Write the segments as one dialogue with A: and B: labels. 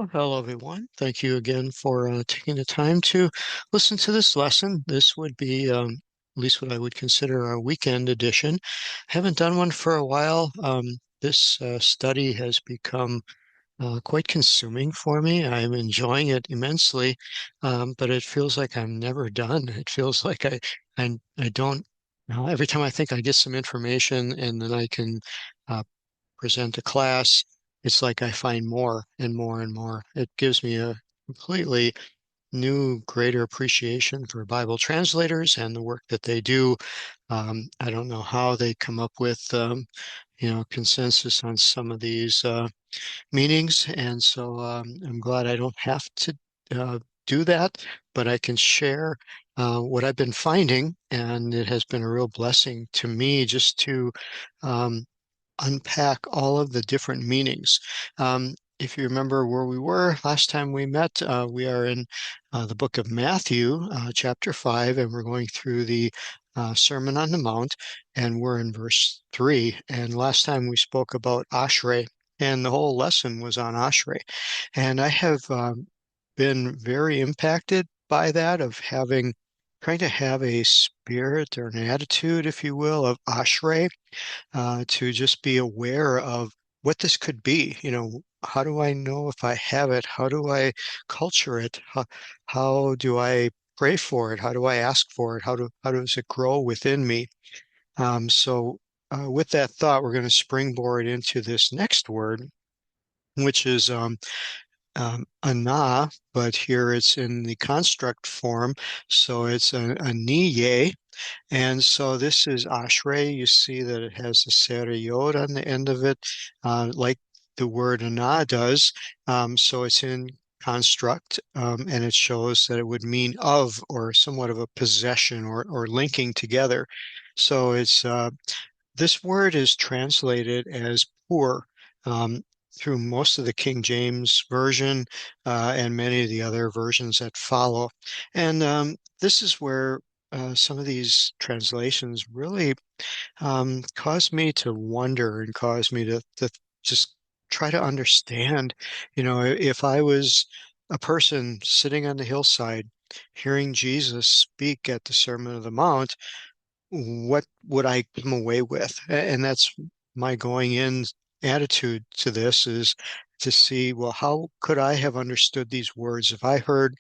A: Well, hello, everyone. Thank you again for taking the time to listen to this lesson. This would be at least what I would consider our weekend edition. I haven't done one for a while. This study has become quite consuming for me. I'm enjoying it immensely, but it feels like I'm never done. It feels like I don't. Every time I think I get some information and then I can uh, present a class, it's like I find more and more and more. It gives me a completely new, greater appreciation for Bible translators and the work that they do. I don't know how they come up with, consensus on some of these meanings, and so I'm glad I don't have to do that, but I can share what I've been finding, and it has been a real blessing to me just to um, unpack all of the different meanings. If you remember where we were last time we met, we are in the book of Matthew, chapter 5, and we're going through the Sermon on the Mount, and we're in verse 3. And last time we spoke about Ashrei, and the whole lesson was on Ashrei. And I have been very impacted by that, of trying to have a spirit or an attitude, if you will, of Ashrei, to just be aware of what this could be. How do I know if I have it? How do I culture it? How do I pray for it? How do I ask for it? How does it grow within me? So with that thought, we're going to springboard into this next word, which is anah, but here it's in the construct form. So it's a niye, and so this is Ashrei. You see that it has the seriyot on the end of it, like the word anah does. So it's in construct, and it shows that it would mean of, or somewhat of a possession, or linking together. So this word is translated as poor through most of the King James Version and many of the other versions that follow. And this is where some of these translations really caused me to wonder and caused me to just try to understand. If I was a person sitting on the hillside hearing Jesus speak at the Sermon on the Mount, what would I come away with? And that's my going in attitude to this, is to see, well, how could I have understood these words if I heard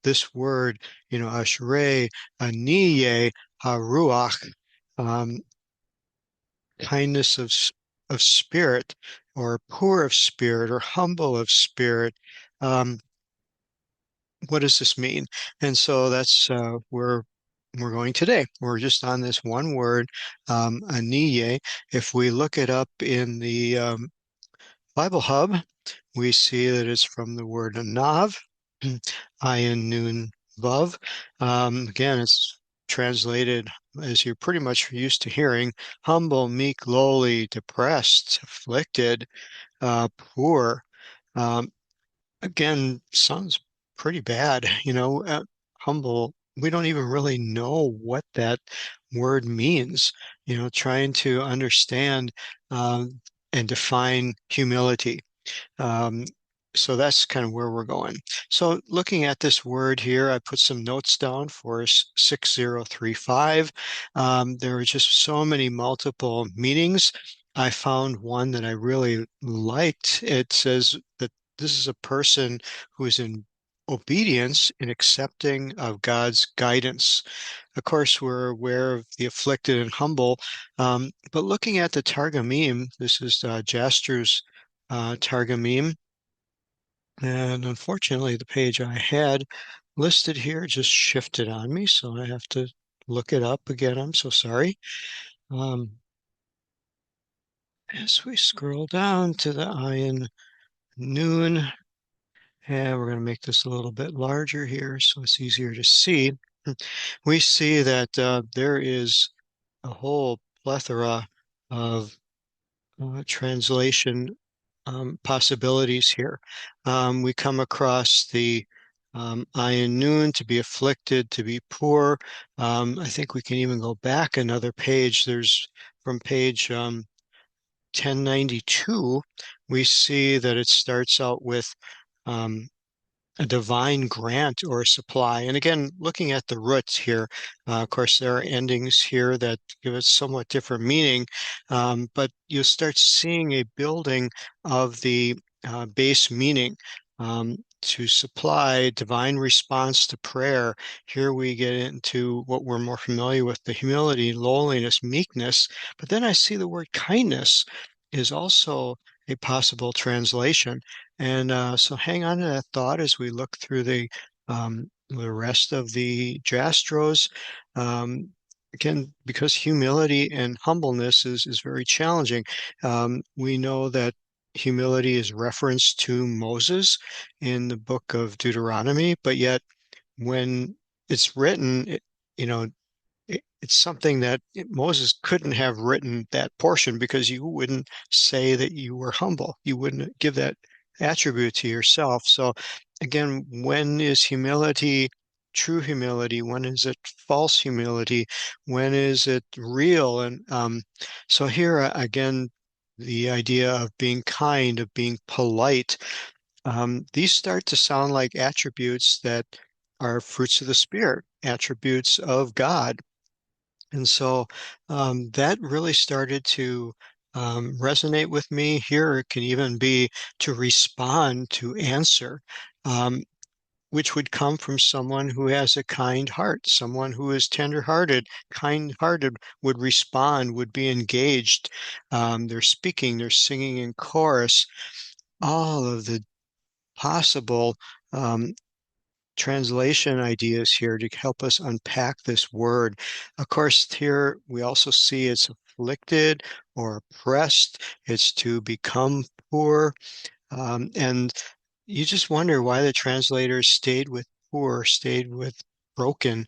A: this word, Ashrei, Aniye, Haruach, um, kindness of spirit, or poor of spirit, or humble of spirit. Um, what does this mean? And so that's where we're going today. We're just on this one word, aniye. If we look it up in the Bible Hub, we see that it's from the word anav, ayin nun vav. Again, it's translated, as you're pretty much used to hearing, humble, meek, lowly, depressed, afflicted, poor. Um, Again, sounds pretty bad, humble. We don't even really know what that word means, trying to understand and define humility. Um, so that's kind of where we're going. So looking at this word here, I put some notes down for 6035. There are just so many multiple meanings. I found one that I really liked. It says that this is a person who is in obedience in accepting of God's guidance. Of course, we're aware of the afflicted and humble, but looking at the Targumim, this is Jastro's Targumim, and unfortunately, the page I had listed here just shifted on me, so I have to look it up again. I'm so sorry. Um, as we scroll down to the Ayin Noon, and we're going to make this a little bit larger here so it's easier to see. We see that there is a whole plethora of translation possibilities here. We come across the ayin nun, to be afflicted, to be poor. I think we can even go back another page. There's from page 1092, we see that it starts out with um, a divine grant or supply. And again, looking at the roots here, of course, there are endings here that give it somewhat different meaning, but you start seeing a building of the base meaning. To supply divine response to prayer. Here we get into what we're more familiar with, the humility, lowliness, meekness. But then I see the word kindness is also a possible translation. And so hang on to that thought as we look through the rest of the Jastros. Um, Again, because humility and humbleness is very challenging. We know that humility is referenced to Moses in the book of Deuteronomy, but yet when it's written, you know, it's something that Moses couldn't have written that portion because you wouldn't say that you were humble. You wouldn't give that attribute to yourself. So again, when is humility true humility? When is it false humility? When is it real? And so here again, the idea of being kind, of being polite, these start to sound like attributes that are fruits of the Spirit, attributes of God. And so that really started to resonate with me. Here it can even be to respond, to answer, um, which would come from someone who has a kind heart, someone who is tender-hearted, kind-hearted, would respond, would be engaged. They're speaking, they're singing in chorus. All of the possible um, translation ideas here to help us unpack this word. Of course, here we also see it's afflicted or oppressed. It's to become poor. And you just wonder why the translators stayed with poor, stayed with broken,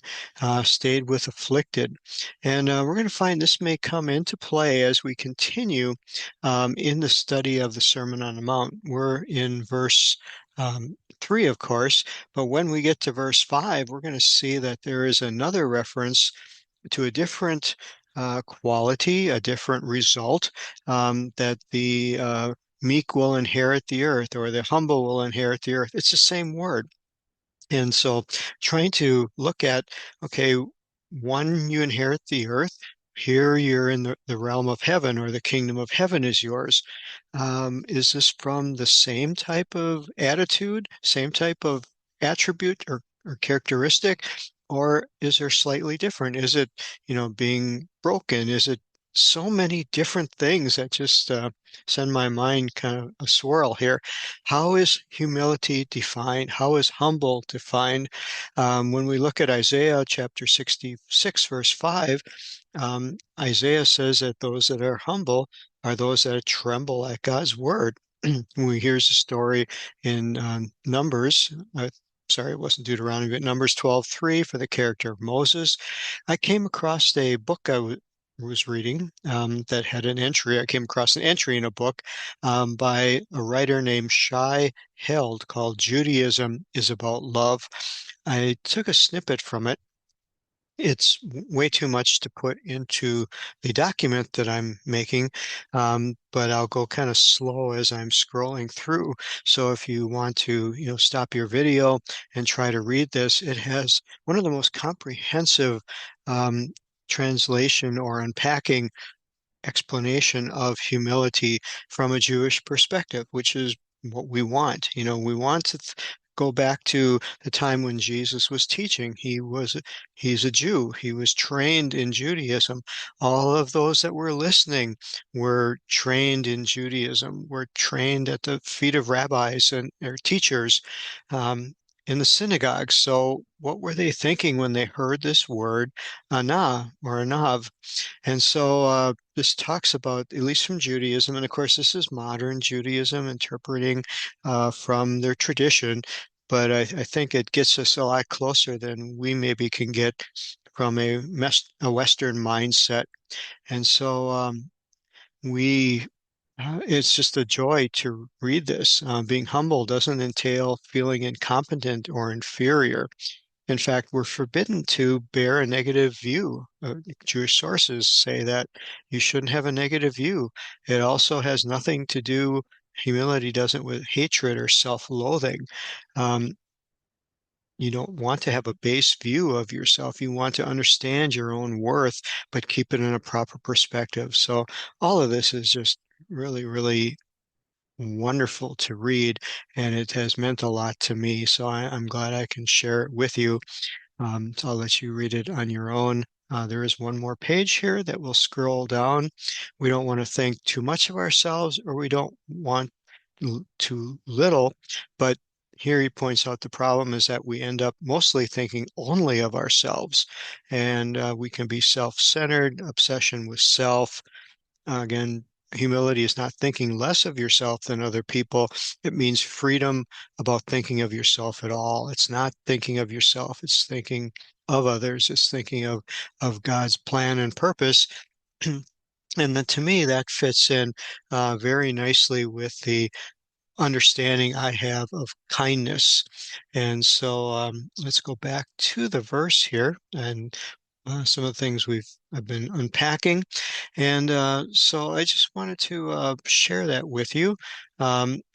A: stayed with afflicted. And we're going to find this may come into play as we continue in the study of the Sermon on the Mount. We're in verse 3, of course, but when we get to verse 5, we're going to see that there is another reference to a different quality, a different result, that the meek will inherit the earth, or the humble will inherit the earth. It's the same word. And so trying to look at, okay, one, you inherit the earth. Here you're in the realm of heaven, or the kingdom of heaven is yours. Is this from the same type of attitude, same type of attribute or characteristic, or is there slightly different? Is it, being broken? Is it so many different things that just send my mind kind of a swirl here? How is humility defined? How is humble defined? When we look at Isaiah chapter 66, verse 5, Isaiah says that those that are humble are those that tremble at God's word. Here's a story in Numbers. Sorry, it wasn't Deuteronomy, but Numbers 12:3 for the character of Moses. I came across a book I was reading that had an entry. I came across an entry in a book by a writer named Shai Held called Judaism is About Love. I took a snippet from it. It's way too much to put into the document that I'm making, but I'll go kind of slow as I'm scrolling through. So if you want to, stop your video and try to read this, it has one of the most comprehensive um, translation or unpacking explanation of humility from a Jewish perspective, which is what we want. We want to go back to the time when Jesus was teaching. He's a Jew. He was trained in Judaism. All of those that were listening were trained in Judaism, were trained at the feet of rabbis and their teachers in the synagogue. So what were they thinking when they heard this word, anah or anav? And so this talks about, at least from Judaism, and of course, this is modern Judaism interpreting from their tradition, but I think it gets us a lot closer than we maybe can get from a Western mindset. And so it's just a joy to read this. Being humble doesn't entail feeling incompetent or inferior. In fact, we're forbidden to bear a negative view. Jewish sources say that you shouldn't have a negative view. It also has nothing to do humility doesn't with hatred or self-loathing. Um, you don't want to have a base view of yourself. You want to understand your own worth, but keep it in a proper perspective. So all of this is just really, really wonderful to read, and it has meant a lot to me. So I'm glad I can share it with you. So I'll let you read it on your own. There is one more page here that we'll scroll down. We don't want to think too much of ourselves, or we don't want too little. But here he points out the problem is that we end up mostly thinking only of ourselves, and we can be self-centered, obsession with self. Again, humility is not thinking less of yourself than other people. It means freedom about thinking of yourself at all. It's not thinking of yourself, it's thinking of others, it's thinking of God's plan and purpose. And then to me, that fits in very nicely with the understanding I have of kindness. And so let's go back to the verse here and some of the things I've been unpacking. And so I just wanted to share that with you.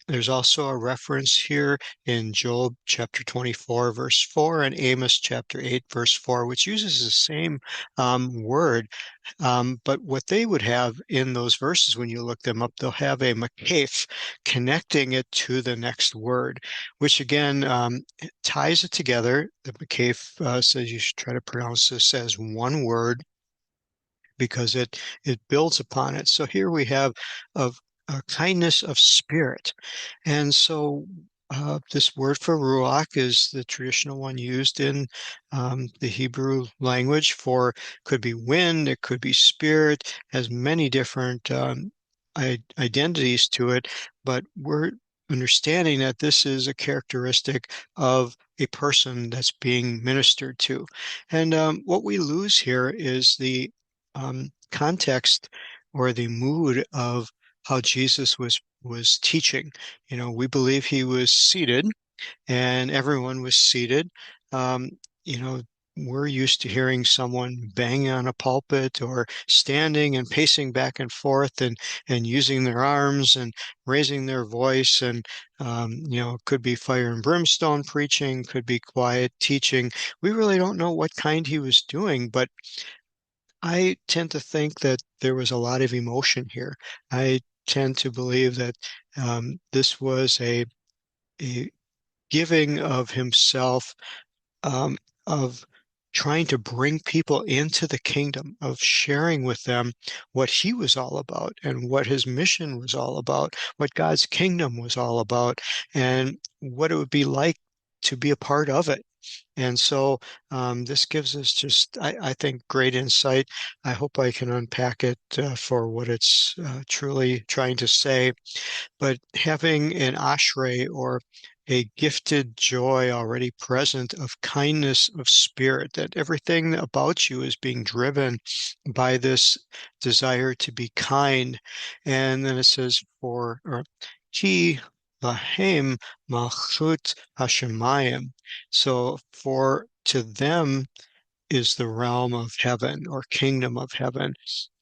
A: There's also a reference here in Job chapter 24, verse 4, and Amos chapter 8, verse 4, which uses the same word. But what they would have in those verses, when you look them up, they'll have a makaf connecting it to the next word, which again ties it together. The makaf says you should try to pronounce this as one word because it builds upon it. So here we have of a kindness of spirit. And so this word for ruach is the traditional one used in the Hebrew language for could be wind, it could be spirit, has many different identities to it, but we're understanding that this is a characteristic of a person that's being ministered to. And what we lose here is the context or the mood of how Jesus was teaching. You know, we believe he was seated and everyone was seated. Um, you know, we're used to hearing someone banging on a pulpit or standing and pacing back and forth and using their arms and raising their voice. And, you know, it could be fire and brimstone preaching, could be quiet teaching. We really don't know what kind he was doing, but I tend to think that there was a lot of emotion here. I tend to believe that this was a giving of himself, um, of trying to bring people into the kingdom, of sharing with them what he was all about and what his mission was all about, what God's kingdom was all about, and what it would be like to be a part of it. And so this gives us just, I think, great insight. I hope I can unpack it for what it's truly trying to say. But having an ashrei or a gifted joy already present of kindness of spirit, that everything about you is being driven by this desire to be kind. And then it says, for, or ki lahem malchut hashemayim. So for to them is the realm of heaven or kingdom of heaven.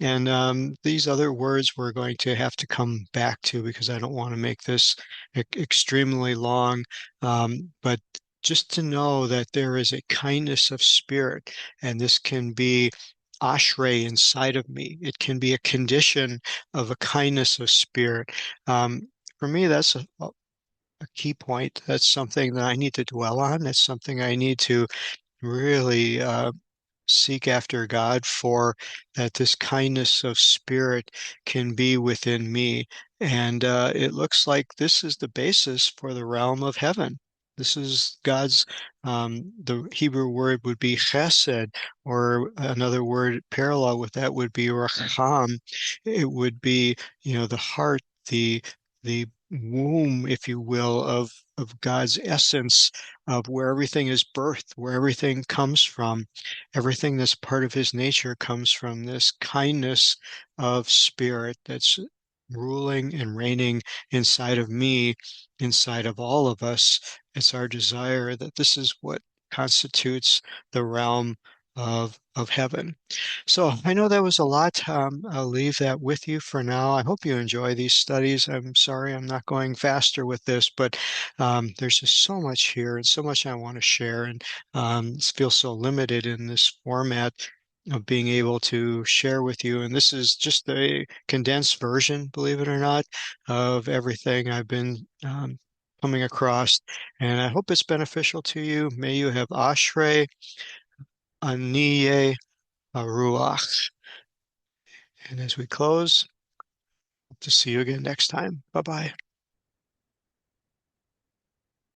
A: And these other words we're going to have to come back to because I don't want to make this extremely long. But just to know that there is a kindness of spirit, and this can be ashrei inside of me. It can be a condition of a kindness of spirit. For me, that's a key point. That's something that I need to dwell on. That's something I need to really seek after God for, that this kindness of spirit can be within me. And it looks like this is the basis for the realm of heaven. This is God's, the Hebrew word would be chesed, or another word parallel with that would be racham. It would be, you know, the heart, the womb, if you will, of God's essence, of where everything is birthed, where everything comes from. Everything that's part of his nature comes from this kindness of spirit that's ruling and reigning inside of me, inside of all of us. It's our desire that this is what constitutes the realm of heaven. So I know that was a lot. I'll leave that with you for now. I hope you enjoy these studies. I'm sorry I'm not going faster with this, but there's just so much here and so much I want to share, and feel so limited in this format of being able to share with you. And this is just a condensed version, believe it or not, of everything I've been coming across. And I hope it's beneficial to you. May you have Ashrei, Aniye, Ruach. And as we close, hope to see you again next time. Bye bye.